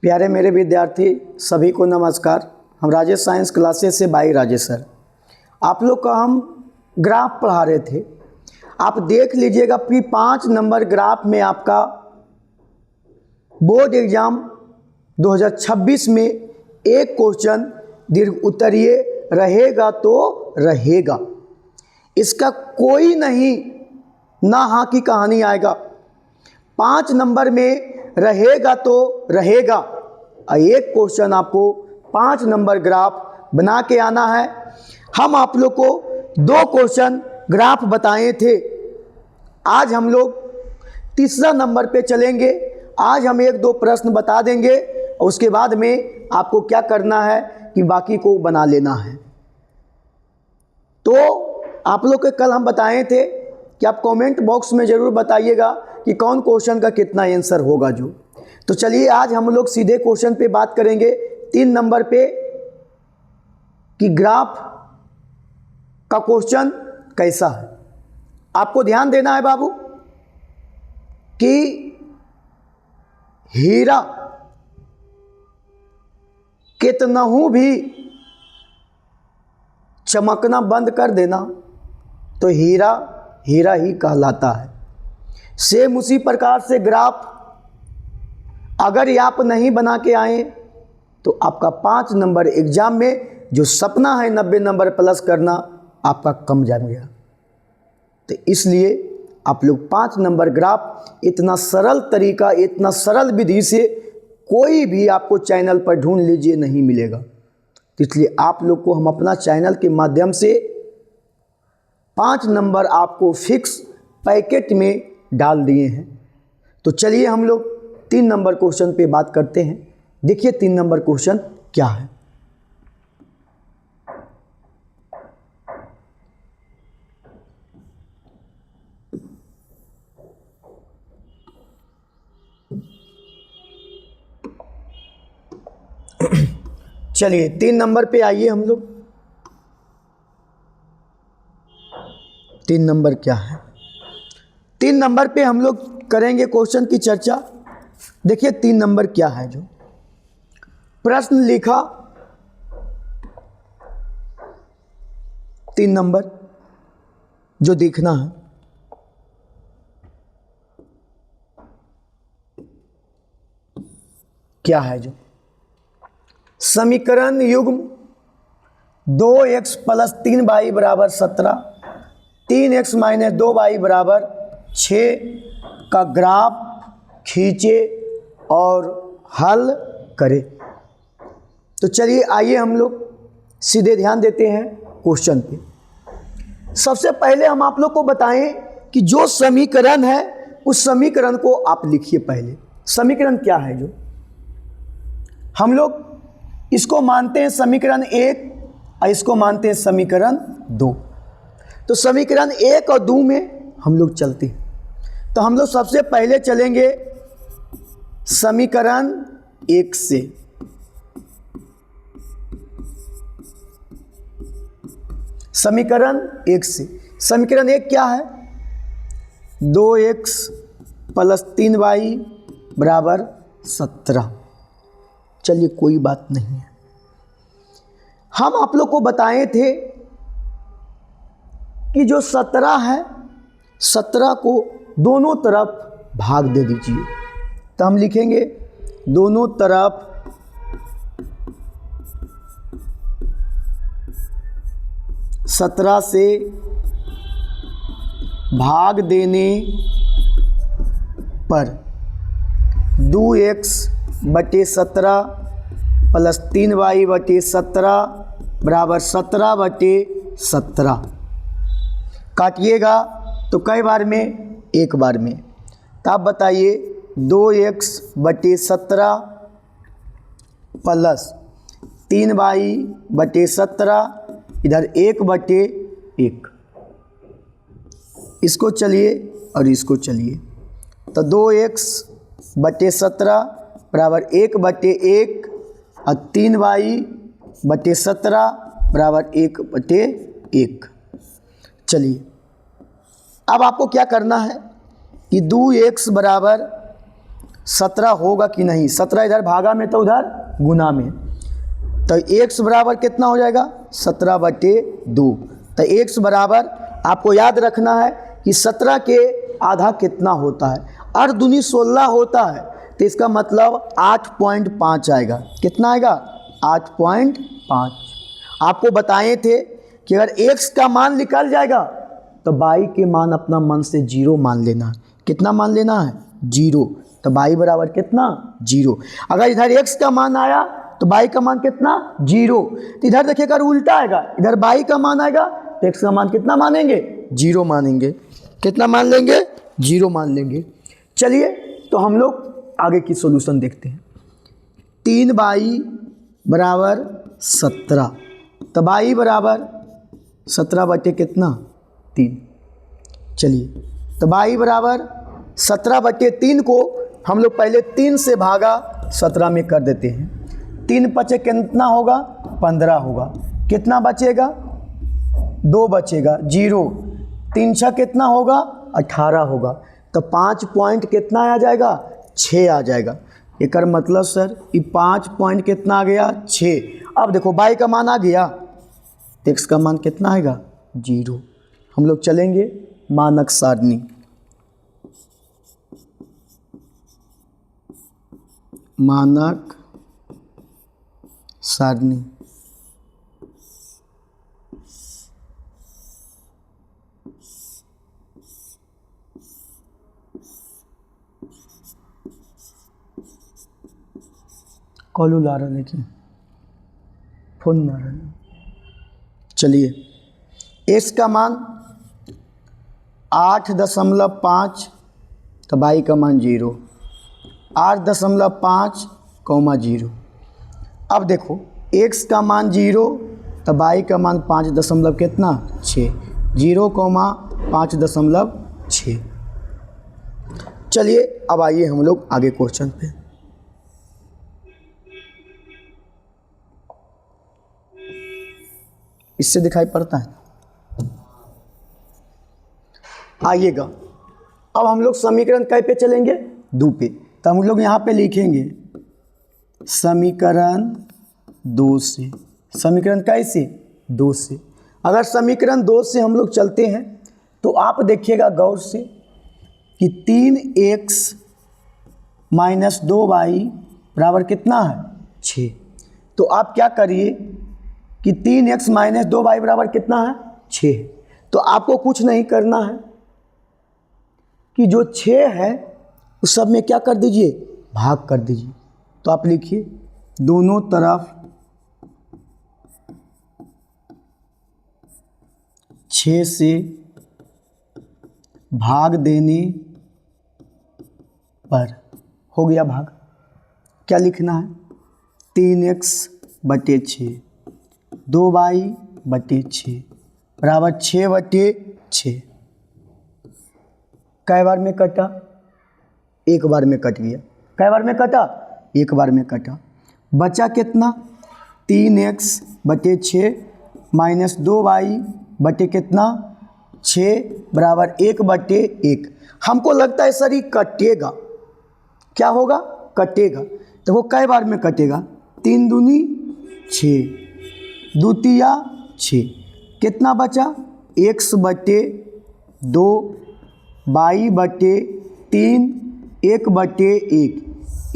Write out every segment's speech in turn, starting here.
प्यारे मेरे विद्यार्थी सभी को नमस्कार। हम राजेश साइंस क्लासेस से बाई राजेश सर। आप लोग का हम ग्राफ पढ़ा रहे थे। आप देख लीजिएगा कि 5 नंबर ग्राफ में आपका बोर्ड एग्जाम 2026 में एक क्वेश्चन दीर्घ उत्तरीय रहेगा तो रहेगा। इसका कोई नहीं ना हाँ की कहानी आएगा। 5 नंबर में रहेगा तो रहेगा। एक क्वेश्चन आपको 5 नंबर ग्राफ बना के आना है। हम आप लोग को 2 क्वेश्चन ग्राफ बताए थे। आज हम लोग तीसरा नंबर पे चलेंगे। आज हम 1-2 प्रश्न बता देंगे और उसके बाद में आपको क्या करना है कि बाकी को बना लेना है। तो आप लोग के कल हम बताए थे कि आप कमेंट बॉक्स में ज़रूर बताइएगा कि कौन क्वेश्चन का कितना आंसर होगा जो। तो चलिए आज हम लोग सीधे क्वेश्चन पे बात करेंगे 3 नंबर पे कि ग्राफ का क्वेश्चन कैसा है। आपको ध्यान देना है बाबू कि हीरा कितनहू भी चमकना बंद कर देना तो हीरा हीरा ही कहलाता है। सेम उसी प्रकार से ग्राफ अगर ये आप नहीं बना के आए तो आपका 5 नंबर एग्जाम में जो सपना है 90 नंबर प्लस करना आपका कम जा गया। तो इसलिए आप लोग 5 नंबर ग्राफ इतना सरल तरीका, इतना सरल विधि से कोई भी आपको चैनल पर ढूंढ लीजिए नहीं मिलेगा। तो इसलिए आप लोग को हम अपना चैनल के माध्यम से 5 नंबर आपको फिक्स पैकेट में डाल दिए हैं। तो चलिए हम लोग 3 नंबर क्वेश्चन पे बात करते हैं। देखिए 3 नंबर क्वेश्चन क्या है। चलिए 3 नंबर पे आइए हम लोग। 3 नंबर क्या है? 3 नंबर पे हम लोग करेंगे क्वेश्चन की चर्चा। देखिए 3 नंबर क्या है जो प्रश्न लिखा। 3 नंबर जो देखना है क्या है जो समीकरण युग्म 2x + 3y = 17, 3x - 2y = 6 का ग्राफ खींचे और हल करें। तो चलिए आइए हम लोग सीधे ध्यान देते हैं क्वेश्चन पे। सबसे पहले हम आप लोग को बताएं कि जो समीकरण है उस समीकरण को आप लिखिए। पहले समीकरण क्या है जो हम लोग इसको मानते हैं समीकरण 1 और इसको मानते हैं समीकरण 2। तो समीकरण 1 और 2 में हम लोग चलते हैं। तो हम लोग सबसे पहले चलेंगे समीकरण 1 से। समीकरण 1 से समीकरण 1 क्या है? 2x + 3y = 17। चलिए कोई बात नहीं है। हम आप लोग को बताए थे कि जो 17 है 17 को दोनों तरफ भाग दे दीजिए। तो हम लिखेंगे दोनों तरफ 17 से भाग देने पर 2x / 17 + 3y / 17 = 17/17। काटिएगा तो कई बार में? एक बार में। तो आप बताइए 2x / 17 + 3y / 17 इधर 1/1। इसको चलिए और इसको चलिए। तो 2x / 17 = 1/1 और 3y / 17 = 1/1। चलिए अब आपको क्या करना है कि 2x = 17 होगा कि नहीं। 17 इधर भागा में तो उधर गुना में, तो x बराबर कितना हो जाएगा 17/2। तो x बराबर आपको याद रखना है कि 17 के आधा कितना होता है, 8 दूनी 16 होता है, तो इसका मतलब 8.5 आएगा। कितना आएगा 8.5। आपको बताए थे कि अगर x का मान निकल जाएगा तो y के मान अपना मन से 0 मान लेना है। कितना मान लेना है 0, तो y बराबर कितना 0। अगर इधर x का मान आया तो y का मान कितना 0, तो इधर देखिए अगर उल्टा आएगा, इधर y का मान आएगा तो x का मान कितना मानेंगे 0 मानेंगे। कितना मान लेंगे 0 मान लेंगे। चलिए तो हम लोग आगे की सॉल्यूशन देखते हैं। 3y बराबर 17, तो y बराबर 17 बटे कितना 3। चलिए तो y बराबर 17 बटे 3 को हम लोग पहले 3 से भागा 17 में कर देते हैं। 3 बचे कितना होगा 15 होगा। कितना बचेगा 2 बचेगा 0, 3 6 कितना होगा 18 होगा। तो 5 पॉइंट कितना आ जाएगा 6 आ जाएगा। एक मतलब सर ये 5 पॉइंट कितना आ गया 6। अब देखो y का मान आ गया, x का मान कितना आएगा 0। हम लोग चलेंगे मानक सारणी। मानक सारणी कॉल ला रहा लेकिन फोन ना रहा। चलिए x का मान 8.5, तो y का मान 0, 8.5, 0। अब देखो x का मान 0 तो y का मान 5 कितना 6, 0, 5.6। चलिए अब आइए हम लोग आगे क्वेश्चन पे। इससे दिखाई पड़ता है, आइएगा। अब हम लोग समीकरण कै पे चलेंगे 2 पे, तो हम लोग यहाँ पे लिखेंगे समीकरण 2 से। समीकरण कैसे 2 से। अगर समीकरण 2 से हम लोग चलते हैं तो आप देखिएगा गौर से कि 3x माइनस 2y बराबर कितना है 6। तो आप क्या करिए कि 3x माइनस 2y बराबर कितना है 6। तो आपको कुछ नहीं करना है कि जो 6 है उस सब में क्या कर दीजिए भाग कर दीजिए। तो आप लिखिए दोनों तरफ 6 से भाग देने पर हो गया भाग। क्या लिखना है 3x बटे 6, 2y बटे 6 बराबर 6 बटे 6। कै बार में कटा एक बार में कट गया। कै बार में कटा एक बार में कटा। बचा कितना 3x बटे 6 माइनस 2y बटे कितना 6 बराबर 1 बटे 1। हमको लगता है सर ये कटेगा। क्या होगा कटेगा। देखो कै बार में कटेगा 3 दूनी 6, 2 तिया 6। कितना बचा x बटे 2 y बटे 3 1 बटे 1।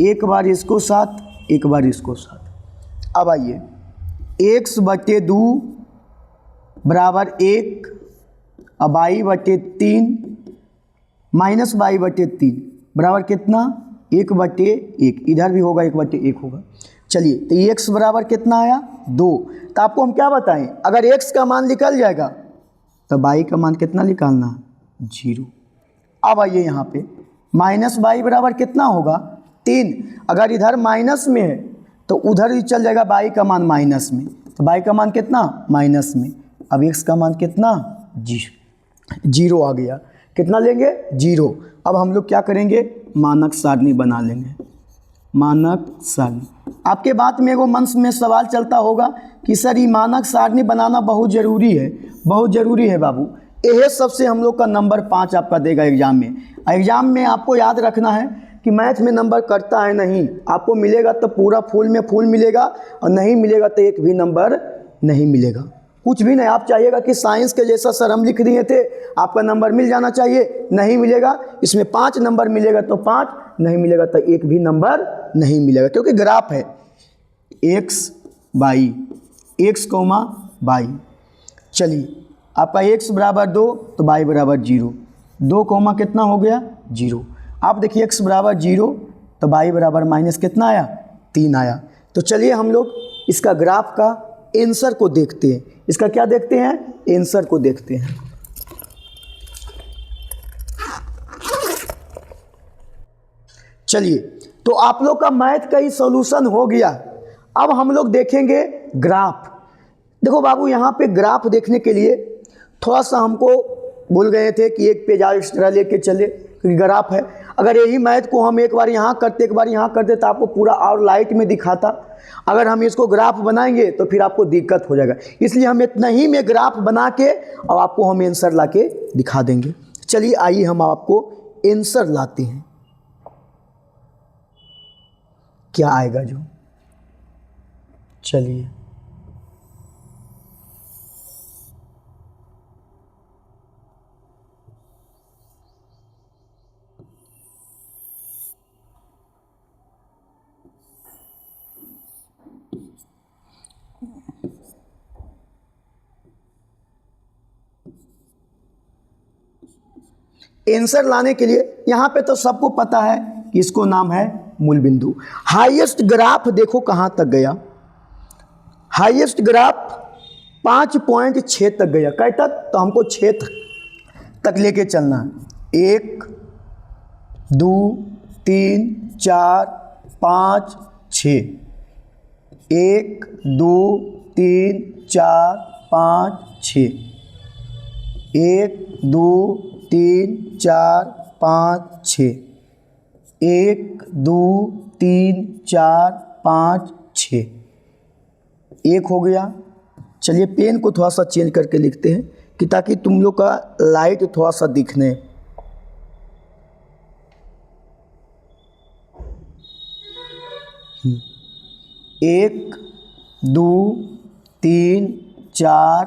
एक बार इसको साथ एक बार इसको साथ। अब आइए x बटे 2 बराबर 1, अब y बटे 3 माइनस y बटे 3 बराबर कितना 1 बटे 1। इधर भी होगा 1 बटे 1 होगा। चलिए तो x बराबर कितना आया 2। तो आपको हम क्या बताएं अगर x का मान निकल जाएगा तो y का मान कितना निकालना 0। अब आइए यहाँ पे माइनस y बराबर कितना होगा 3। अगर इधर माइनस में है तो उधर ही चल जाएगा y का मान माइनस में, तो y का मान कितना माइनस में। अब x का मान कितना 0 आ गया। कितना लेंगे 0। अब हम लोग क्या करेंगे मानक सारणी बना लेंगे। मानक सारणी। आपके बात में एगो मन में सवाल चलता होगा कि सर ये मानक सारणी बनाना बहुत ज़रूरी है। बहुत ज़रूरी है बाबू। यह सबसे हम लोग का नंबर 5 आपका देगा एग्जाम में। एग्जाम में आपको याद रखना है कि मैथ में नंबर कटता है नहीं, आपको मिलेगा तो पूरा फुल में फुल मिलेगा और नहीं मिलेगा तो एक भी नंबर नहीं मिलेगा, कुछ भी नहीं। आप चाहिएगा कि साइंस के जैसा सर हम लिख दिए थे आपका नंबर मिल जाना चाहिए, नहीं मिलेगा। इसमें 5 नंबर मिलेगा तो 5, नहीं मिलेगा तो एक भी नंबर नहीं मिलेगा, क्योंकि ग्राफ है x by x comma by. चलिए आपका x बराबर 2 तो y बराबर 0, 2 कौमा कितना हो गया 0। आप देखिए x बराबर 0 तो y बराबर माइनस कितना आया 3 आया। तो चलिए हम लोग इसका ग्राफ का आंसर को देखते हैं। इसका क्या देखते हैं, आंसर को देखते हैं। चलिए तो आप लोग का मैथ का ही सॉल्यूशन हो गया। अब हम लोग देखेंगे ग्राफ। देखो बाबू, यहाँ पे ग्राफ देखने के लिए थोड़ा सा हमको भूल गए थे कि एक पेज एक्स्ट्रा लेके चले, क्योंकि ग्राफ है। अगर यही मैथ को हम एक बार यहाँ करते एक बार यहाँ करते तो आपको पूरा और लाइट में दिखाता। अगर हम इसको ग्राफ बनाएंगे तो फिर आपको दिक्कत हो जाएगा, इसलिए हम इतना ही में ग्राफ बना के और आपको हम आंसर ला के दिखा देंगे। चलिए आइए हम आपको आंसर लाते हैं, क्या आएगा जो। चलिए आंसर लाने के लिए यहाँ पे तो सबको पता है कि इसको नाम है मूल बिंदु। हाईएस्ट ग्राफ देखो कहाँ तक गया, हाईएस्ट ग्राफ 5.6 तक गया। कहीं तक, तो हमको 6 तक लेके चलना है। 1 2 3 4 5 6, 1 2 3 4 5 6, 1 2 3 4 5 6, 1 2 3 4 5 6, 1 हो गया। चलिए पेन को थोड़ा सा चेंज करके लिखते हैं कि ताकि तुम लोग का लाइट थोड़ा सा दिखने। एक 2 3 4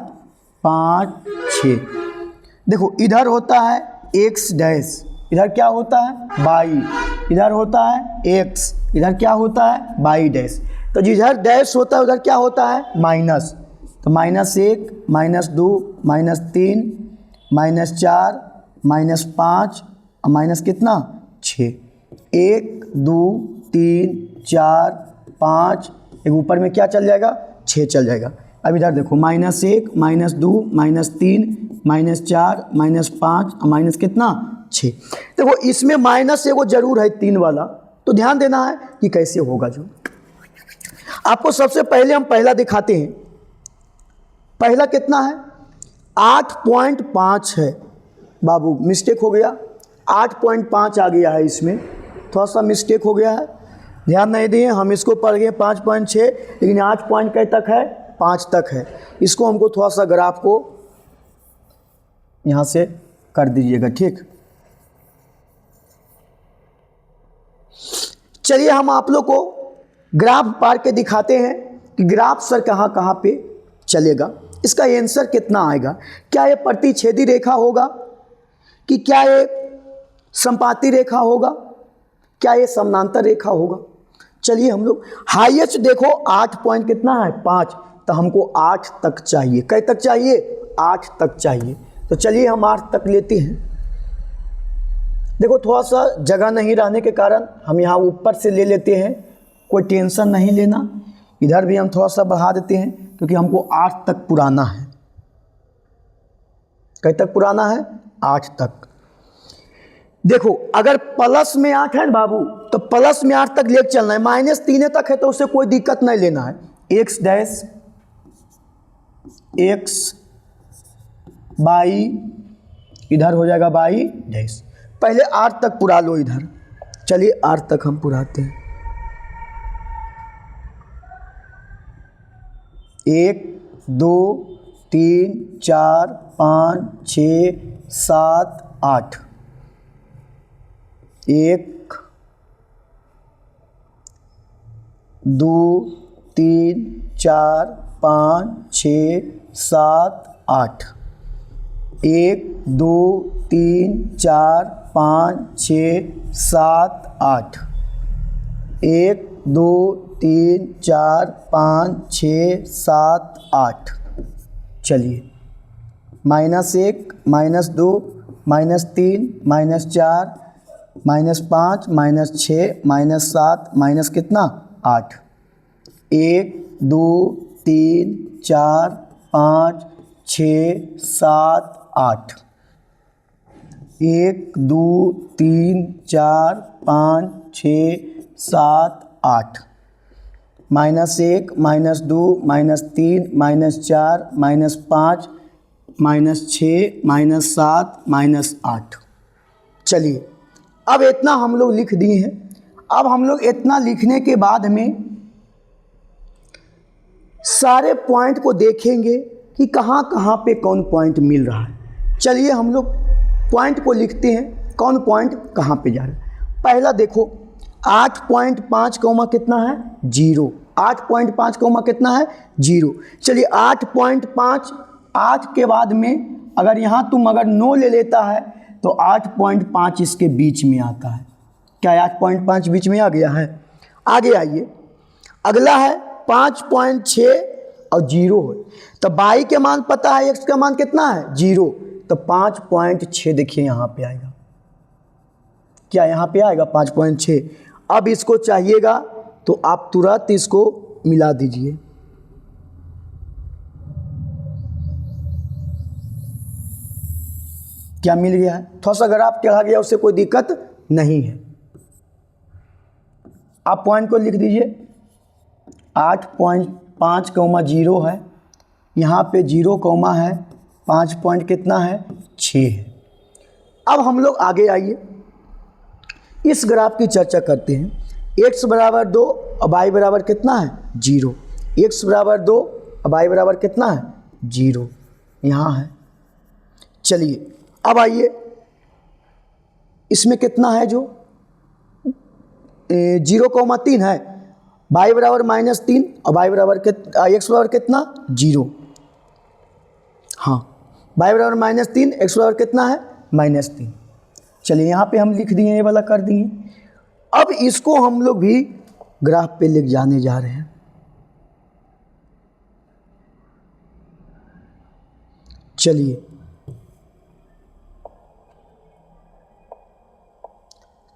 5 6। देखो इधर होता है x डैश, इधर क्या होता है y, इधर होता है x, इधर क्या होता है y डैश। तो जिधर डैश होता है उधर क्या होता है माइनस। तो -1 -2 -3 -4 -5 और माइनस कितना 6। 1 2 3 4 5, एक ऊपर में क्या चल जाएगा 6 चल जाएगा। अब इधर देखो -1 -2 -3 -4 -5 और माइनस कितना 6। देखो इसमें माइनस एगो जरूर है 3 वाला, तो ध्यान देना है कि कैसे होगा जो। आपको सबसे पहले हम पहला दिखाते हैं। पहला कितना है 8.5 है। बाबू मिस्टेक हो गया, 8.5 आ गया है, इसमें थोड़ा सा मिस्टेक हो गया है, ध्यान नहीं दिए। हम इसको पढ़ गए 5.6, लेकिन 8 पॉइंट कहीं तक है 5 तक है। इसको हमको थोड़ा सा ग्राफ को यहाँ से कर दीजिएगा, ठीक। चलिए हम आप लोग को ग्राफ पार के दिखाते हैं कि ग्राफ सर कहाँ कहाँ पे चलेगा, इसका आंसर कितना आएगा। क्या ये प्रतिच्छेदी रेखा होगा, कि क्या ये संपाती रेखा होगा, क्या ये समानांतर रेखा होगा। चलिए हम लोग हाईएस्ट देखो 8 पॉइंट कितना है 5, तो हमको 8 तक चाहिए। कै तक चाहिए 8 तक चाहिए। तो चलिए हम 8 तक लेते हैं। देखो थोड़ा सा जगह नहीं रहने के कारण हम यहाँ ऊपर से ले लेते हैं, कोई टेंशन नहीं लेना। इधर भी हम थोड़ा सा बढ़ा देते हैं क्योंकि हमको 8 तक पुराना है। कै तक पुराना है 8 तक। देखो अगर प्लस में 8 है ना बाबू, तो प्लस में 8 तक लेके चलना है। -3 तक है तो उससे कोई दिक्कत नहीं लेना है। x डैश x बाई, इधर हो जाएगा बाई डैश। पहले 8 तक पुरा लो इधर। चलिए 8 तक हम पुराते हैं। 1 2 3 4 5 6 7 8, 1 2 3 4 5 6 7 8। 1 2 3 4 5 6 7 8। 1 2 3 4 5 6 7 8। चलिए, -1 -2 -3 -4 -5 -6 -7 माइनस कितना 8। 1 2 3 4 5 6 7 8। 1 2 3 4 5 6 7 8। -1 -2 -3 -4 -5 -6 -7 -8। चलिए, अब इतना हम लोग लिख दिए हैं। अब हम लोग इतना लिखने के बाद में सारे पॉइंट को देखेंगे कि कहाँ कहाँ पे कौन पॉइंट मिल रहा है। चलिए हम लोग पॉइंट को लिखते हैं, कौन पॉइंट कहाँ पे जा रहा है। पहला देखो 8.5 कौमा कितना है 0। 8.5 कौमा कितना है 0। चलिए 8.5, 8 के बाद में अगर यहाँ तुम अगर 9 ले लेता है तो 8.5 इसके बीच में आता है। क्या 8.5 बीच में आ गया है? आगे आइए, अगला है 5.6 और 0 है। तो y के मान पता है, x का मान कितना है 0, तो 5.6 देखिए यहाँ पे आएगा। क्या यहाँ पे आएगा 5.6। अब इसको चाहिएगा तो आप तुरंत इसको मिला दीजिए। क्या मिल गया है? थोड़ा सा अगर आप चढ़ा गया उससे कोई दिक्कत नहीं है। आप पॉइंट को लिख दीजिए 8.5 कौमा 0 है, यहाँ पे 0 कौमा है 5 पॉइंट कितना है 6 है। अब हम लोग आगे आइए, इस ग्राफ की चर्चा करते हैं। x बराबर 2 और y बराबर कितना है 0। x बराबर 2 और y बराबर कितना है 0, यहाँ है। चलिए अब आइए, इसमें कितना है जो 0,3 है, y बराबर -3 और y बराबर x बराबर कितना 0। हाँ, y बराबर -3, x बराबर कितना है -3। चलिए यहाँ पे हम लिख दिए, ये वाला कर दिए। अब इसको हम लोग भी ग्राफ पे लिख जाने जा रहे हैं।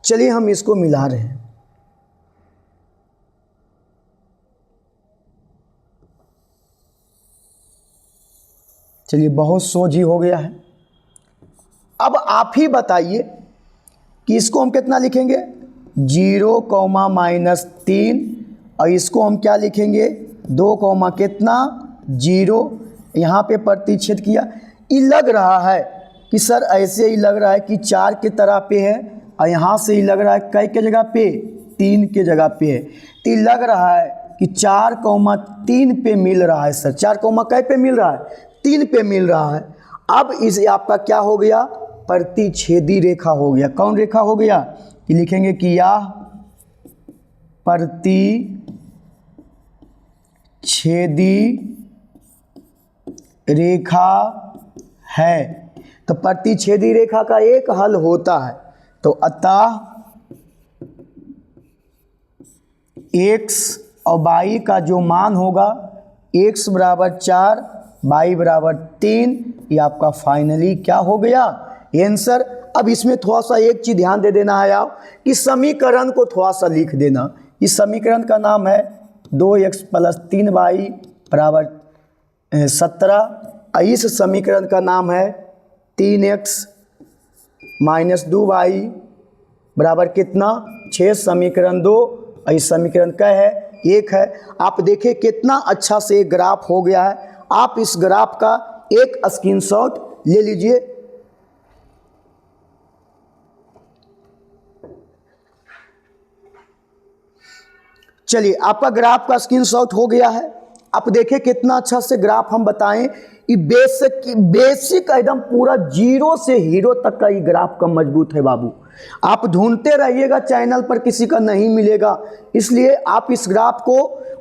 चलिए हम इसको मिला रहे हैं। चलिए, बहुत सोझी हो गया है। अब आप ही बताइए कि इसको हम कितना लिखेंगे 0, -3 और इसको हम क्या लिखेंगे 2, कितना 0। यहाँ पे प्रतिच्छेद किया। ये लग रहा है कि सर ऐसे ही लग रहा है कि 4 के तरह पे है और यहाँ से ही लग रहा है कई के जगह पे 3 के जगह पे है। तो ये लग रहा है कि 4,3 पे मिल रहा है सर। 4, कै पे मिल रहा है 3 पे मिल रहा है। अब इसे आपका क्या हो गया प्रतिच्छेदी रेखा हो गया। कौन रेखा हो गया कि लिखेंगे कि यह प्रतिच्छेदी रेखा है। तो प्रतिच्छेदी रेखा का एक हल होता है, तो अतः x और y का जो मान होगा x बराबर 4, y बराबर 3, ये आपका फाइनली क्या हो गया आंसर। अब इसमें थोड़ा सा एक चीज़ ध्यान दे देना है आप, इस समीकरण को थोड़ा सा लिख देना। इस समीकरण का नाम है 2x + 3y बराबर 17। इस समीकरण का नाम है 3x - 2y बराबर कितना 6। समीकरण 2 और इस समीकरण क्या है 1 है। आप देखिए कितना अच्छा से एक ग्राफ हो गया है। आप इस ग्राफ का एक स्क्रीनशॉट ले लीजिए। चलिए, आपका ग्राफ का स्क्रीनशॉट हो गया है। आप देखें कितना अच्छा से ग्राफ हम बताएं। ये बेसिक एकदम पूरा जीरो से हीरो तक का ये ग्राफ का मजबूत है बाबू। आप ढूंढते रहिएगा, चैनल पर किसी का नहीं मिलेगा। इसलिए आप इस ग्राफ को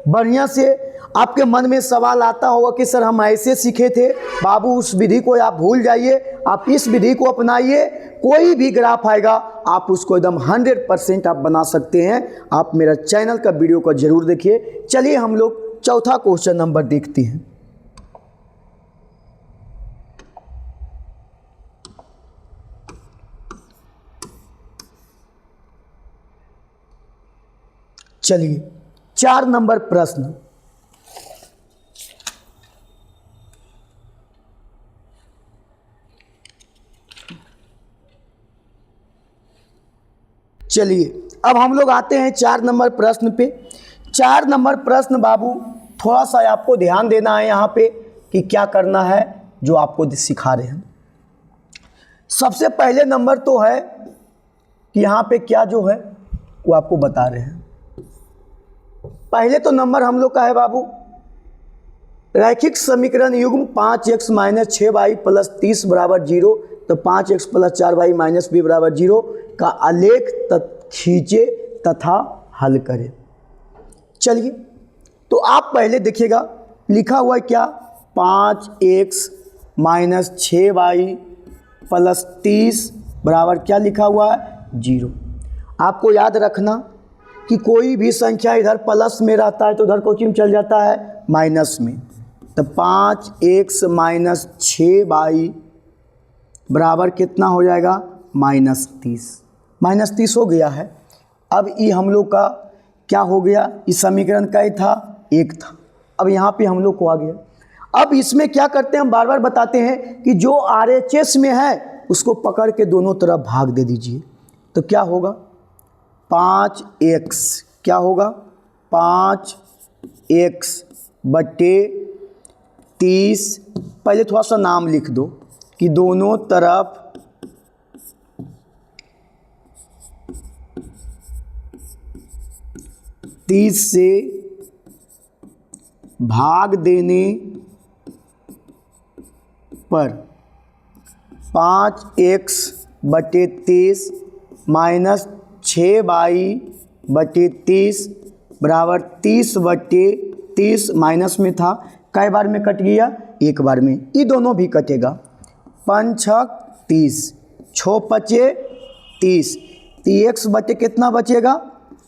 बढ़िया से, आपके मन में सवाल आता होगा कि सर हम ऐसे सीखे थे बाबू, उस विधि को आप भूल जाइए, आप इस विधि को अपनाइए। कोई भी ग्राफ आएगा आप उसको एकदम 100% आप बना सकते हैं। आप मेरा चैनल का वीडियो को जरूर देखिए। चलिए हम लोग चौथा क्वेश्चन नंबर देखते हैं। चलिए 4 नंबर प्रश्न। चलिए अब हम लोग आते हैं 4 नंबर प्रश्न पे। 4 नंबर प्रश्न बाबू थोड़ा सा आपको ध्यान देना है यहाँ पे कि क्या करना है जो आपको सिखा रहे हैं। सबसे पहले नंबर तो है कि यहाँ पे क्या जो है वो आपको बता रहे हैं। पहले तो नंबर हम लोग का है बाबू, रैखिक समीकरण युग्म 5x - 6y + 30 = 0, तो 5x + 4y - b = 0 का आलेख खींचे तथा हल करें। चलिए तो आप पहले देखिएगा लिखा हुआ है क्या, 5x - 6y + 30 बराबर क्या लिखा हुआ है, 0। आपको याद रखना कि कोई भी संख्या इधर प्लस में रहता है तो उधर कोचिंग चल जाता है माइनस में। तो 5x - 6y बराबर कितना हो जाएगा, -30। -30 हो गया है। अब ये हम लोग का क्या हो गया, इस समीकरण का ही था, 1 था। अब यहाँ पे हम लोग को आ गया। अब इसमें क्या करते हैं, हम बार बार बताते हैं कि जो RHS में है उसको पकड़ के दोनों तरफ भाग दे दीजिए। तो क्या होगा, 5x क्या होगा, 5x बटे 30। पहले थोड़ा सा नाम लिख दो कि दोनों तरफ 30 से भाग देने पर 5x बटे 30 माइनस 6y बटे 30 बराबर 30 बटे 30 माइनस में था, कई बार में कट गया, एक बार में। ये दोनों भी कटेगा, 5 6 30, 6 बचे 30, x बटे कितना बचेगा,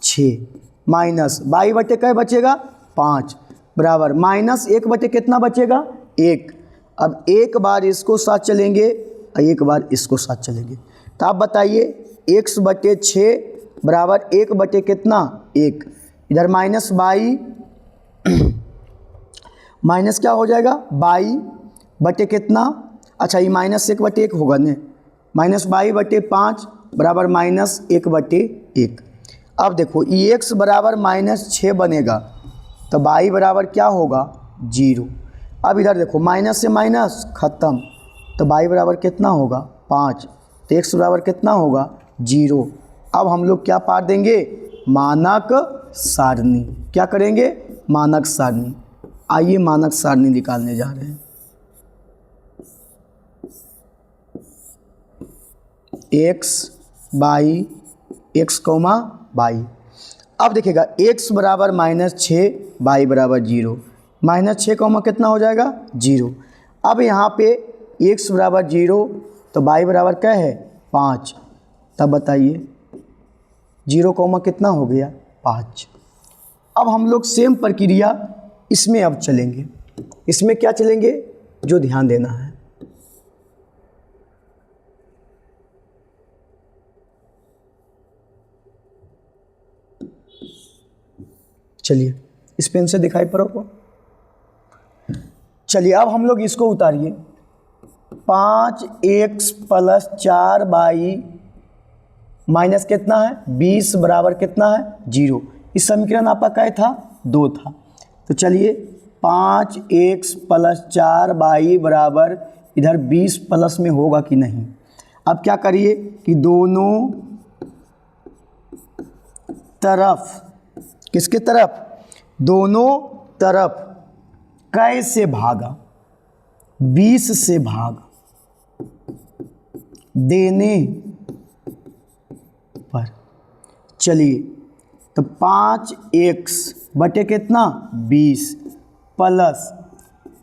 6 माइनस y बटे क्या बचेगा, 5 बराबर -1 बटे कितना बचेगा, 1। अब एक बार इसको साथ चलेंगे और एक बार इसको साथ चलेंगे। तो आप बताइए x बटे 6 बराबर 1 बटे कितना, 1। इधर माइनस y माइनस क्या हो जाएगा, y बटे कितना, अच्छा ये -1 बटे 1 होगा न, -y बटे 5 बराबर -1 बटे 1। अब देखो ये x बराबर -6 बनेगा तो y बराबर क्या होगा, 0। अब इधर देखो माइनस से माइनस खत्म, तो y बराबर कितना होगा, 5। तो x बराबर कितना होगा, 0। अब हम लोग क्या पार देंगे, मानक सारणी। क्या करेंगे, मानक सारणी। आइए मानक सारणी निकालने जा रहे हैं। x y। अब देखिएगा x बराबर -6, y बराबर 0, -6 कितना हो जाएगा, 0। अब यहाँ पे x बराबर 0 तो y बराबर क्या है, 5। तब बताइए 0 कितना हो गया, 5। अब हम लोग सेम प्रक्रिया इसमें अब चलेंगे। इसमें क्या चलेंगे, जो ध्यान देना है, चलिए इस पेन से दिखाई पड़ो को। चलिए अब हम लोग इसको उतारिए, 5x + 4y माइनस कितना है, 20 बराबर कितना है, 0। इस समीकरण आपका क्या था, 2 था। तो चलिए 5x + 4y बराबर इधर 20 प्लस में होगा कि नहीं। अब क्या करिए कि दोनों तरफ, किसके तरफ, दोनों तरफ कै से भागा, 20 से भागा, देने पर। चलिए तो 5x बटे कितना 20 प्लस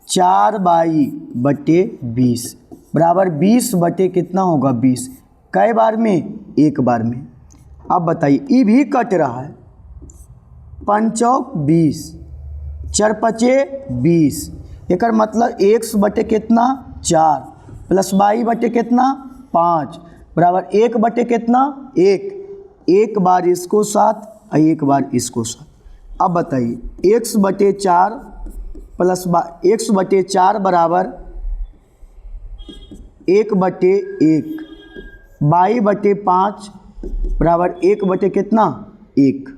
4y/20 बराबर 20 बटे कितना होगा 20। कै बार में, एक बार में। अब बताइए ई भी कट रहा है, 5 चौक 20, 4 पचे 20, एक मतलब x बटे कितना 4 प्लस y बटे कितना 5 बराबर 1 बटे कितना 1। एक बार इसको 7 और एक बार इसको 7। अब बताइए x बटे 4 प्लस x बटे 4 बराबर 1 बटे 1, y बटे 5 बराबर 1 बटे कितना 1।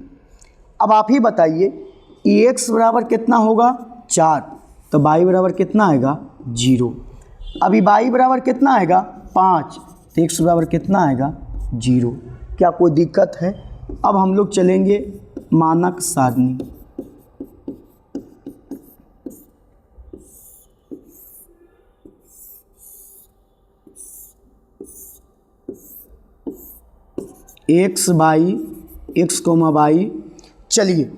अब आप ही बताइए x बराबर कितना होगा 4, तो y बराबर कितना आएगा 0। अभी y बराबर कितना आएगा 5, तो x बराबर कितना आएगा 0। क्या कोई दिक्कत है? अब हम लोग चलेंगे मानक सारणी। x by x comma y। चलिए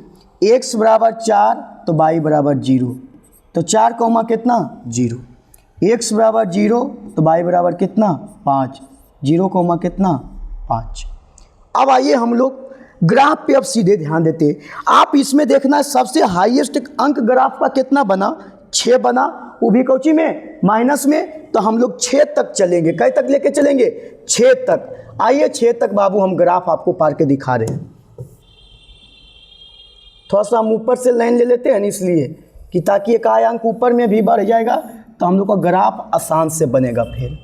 x बराबर 4 तो y बराबर 0, तो 4 कोमा कितना 0। x बराबर 0 तो y बराबर कितना 5, 0 कोमा कितना 5। अब आइए हम लोग ग्राफ पे अब सीधे ध्यान देते हैं। आप इसमें देखना सबसे हाईएस्ट अंक ग्राफ का कितना बना 6 बना, वो भी कौची में माइनस में। तो हम लोग 6 तक चलेंगे, कै तक लेके चलेंगे 6 तक। आइए 6 तक बाबू हम ग्राफ आपको पार के दिखा रहे हैं। थोड़ा सा हम ऊपर से लाइन ले लेते हैं इसलिए कि ताकि एक आय अंक ऊपर में भी बढ़ जाएगा तो हम लोग का ग्राफ आसान से बनेगा। फिर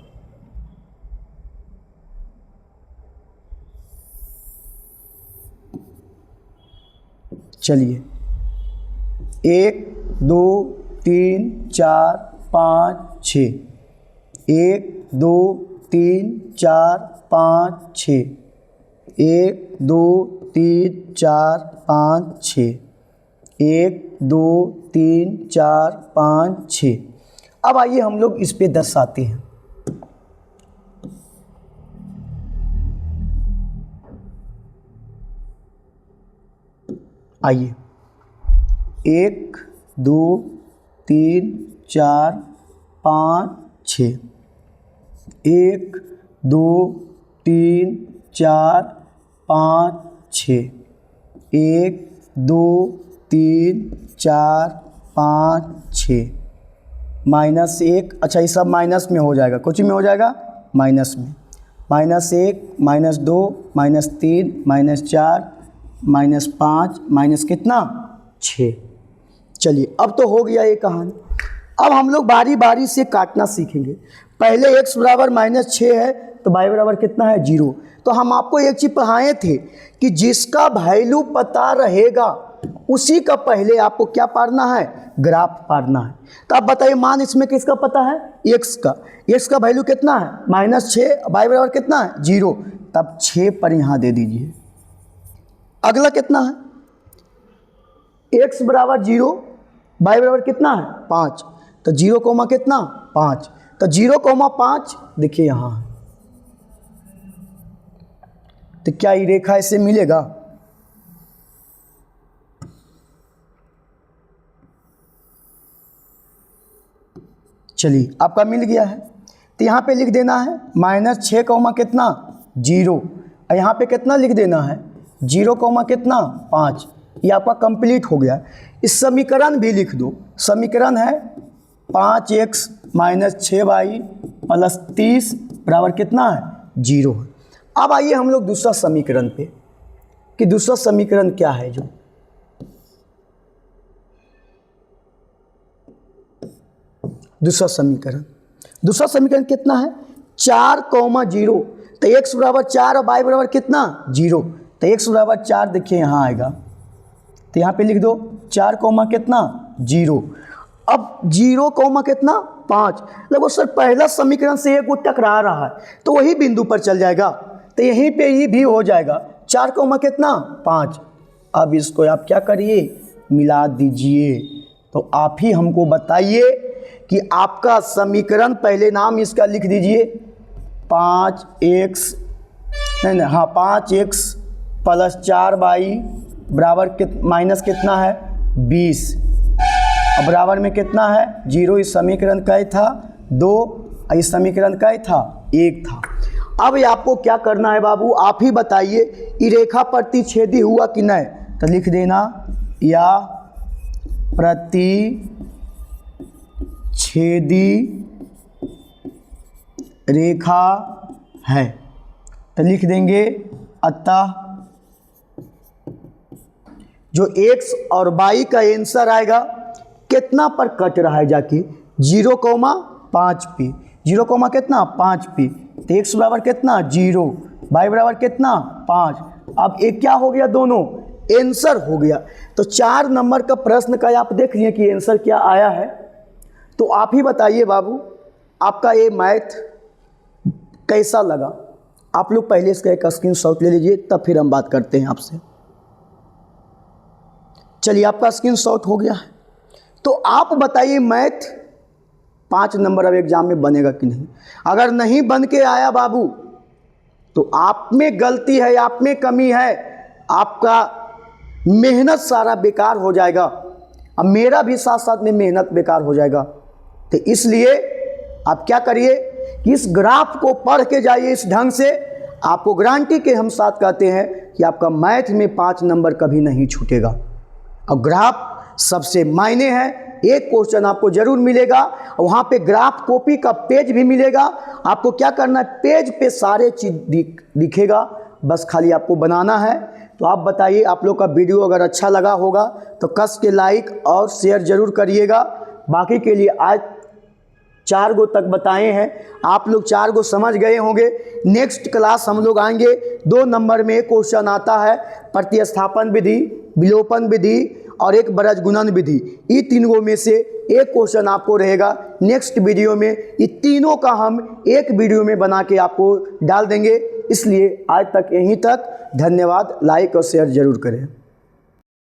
चलिए 1 2 3 4 5 6, 1 2 3 4 5 6, 1 2 3 4 5 6, 1 2 3 4 5 6। अब आइए हम लोग इस पे दर्शाते हैं। आइए 1 2 3 4 5 6, 1 2 3 4 5 6, 1 2 3 4 5 6, -1। अच्छा ये सब माइनस में हो जाएगा, कुछ में हो जाएगा माइनस में। -1 -2 -3 -4 -5 माइनस कितना 6। चलिए अब तो हो गया ये कहानी। अब हम लोग बारी बारी से काटना सीखेंगे। पहले x बराबर -6 है तो y बराबर कितना है 0। तो हम आपको एक चीज़ पढ़ाए थे कि जिसका वैल्यू पता रहेगा उसी का पहले आपको क्या पारना है ग्राफ पारना है। तो आप बताइए मान इसमें किसका पता है x का वैल्यू कितना है -6, y बराबर कितना है 0। तब 6 पर यहाँ दे दीजिए। अगला कितना है x बराबर 0, y बराबर कितना है 5, तो 0 कोमा कितना 5, तो 0,5 देखिए यहाँ है। तो क्या ये रेखा इससे मिलेगा? चलिए आपका मिल गया है। तो यहाँ पे लिख देना है -6 कोमा कितना 0, और यहाँ पे कितना लिख देना है 0 कोमा कितना 5। ये आपका कंप्लीट हो गया। इस समीकरण भी लिख दो। समीकरण है 5x - 6y + 30 बराबर कितना है 0 है। अब आइए हम लोग दूसरा समीकरण पे कि दूसरा समीकरण क्या है। जो दूसरा समीकरण कितना है 4,0। तो x बराबर 4 और y बराबर कितना 0। तो x बराबर 4 देखिए यहाँ आएगा। तो यहाँ पे लिख दो 4 कोमा कितना 0। अब 0 कोमा कितना 5। लगभग सर पहला समीकरण से एक वो टकरा रहा है तो वही बिंदु पर चल जाएगा। तो यहीं पे ही भी हो जाएगा 4 कोमा कितना 5। अब इसको आप क्या करिए मिला दीजिए। तो आप ही हमको बताइए कि आपका समीकरण, पहले नाम इसका लिख दीजिए 5x, नहीं नहीं हाँ 5x + 4y बराबर माइनस कितना है 20, अब बराबर में कितना है 0। इस समीकरण का ही था 2, इस समीकरण का ही था 1 था। अब ये आपको क्या करना है बाबू, आप ही बताइए, ये रेखा प्रतिच्छेदी हुआ कि नहीं, तो लिख देना या प्रतिच्छेदी रेखा है, तो लिख देंगे अतः जो x और y का आंसर आएगा कितना पर कट रहा है जाके 0,5 पे, 0, कितना 5 पे, तो x बराबर कितना 0, y बराबर कितना 5। अब एक क्या हो गया, दोनों आंसर हो गया। तो 4 नंबर का प्रश्न का आप देख लिए कि आंसर क्या आया है। तो आप ही बताइए बाबू, आपका ये मैथ कैसा लगा। आप लोग पहले इसका एक स्क्रीनशॉट ले लीजिए, तब फिर हम बात करते हैं आपसे। चलिए आपका स्क्रीनशॉट हो गया है। तो आप बताइए मैथ 5 नंबर अब एग्जाम में बनेगा कि नहीं। अगर नहीं बन के आया बाबू तो आप में गलती है, आप में कमी है, आपका मेहनत सारा बेकार हो जाएगा, अब मेरा भी साथ साथ में मेहनत बेकार हो जाएगा। तो इसलिए आप क्या करिए कि इस ग्राफ को पढ़ के जाइए इस ढंग से, आपको गारंटी के हम साथ कहते हैं कि आपका मैथ में 5 नंबर कभी नहीं छूटेगा। और ग्राफ सबसे मायने है, एक क्वेश्चन आपको जरूर मिलेगा, वहाँ पे ग्राफ कॉपी का पेज भी मिलेगा। आपको क्या करना है, पेज पे सारे चीज़ दिखेगा, बस खाली आपको बनाना है। तो आप बताइए, आप लोग का वीडियो अगर अच्छा लगा होगा तो कस के लाइक और शेयर जरूर करिएगा। बाकी के लिए आज 4 गो तक बताए हैं, आप लोग 4 गो समझ गए होंगे। नेक्स्ट क्लास हम लोग आएंगे, 2 नंबर में एक क्वेश्चन आता है प्रतिस्थापन विधि, विलोपन विधि और एक बरज गुणन विधि। ये 3 गो में से एक क्वेश्चन आपको रहेगा। नेक्स्ट वीडियो में ये तीनों का हम एक वीडियो में बना के आपको डाल देंगे। इसलिए आज तक यहीं तक, धन्यवाद। लाइक और शेयर जरूर करें।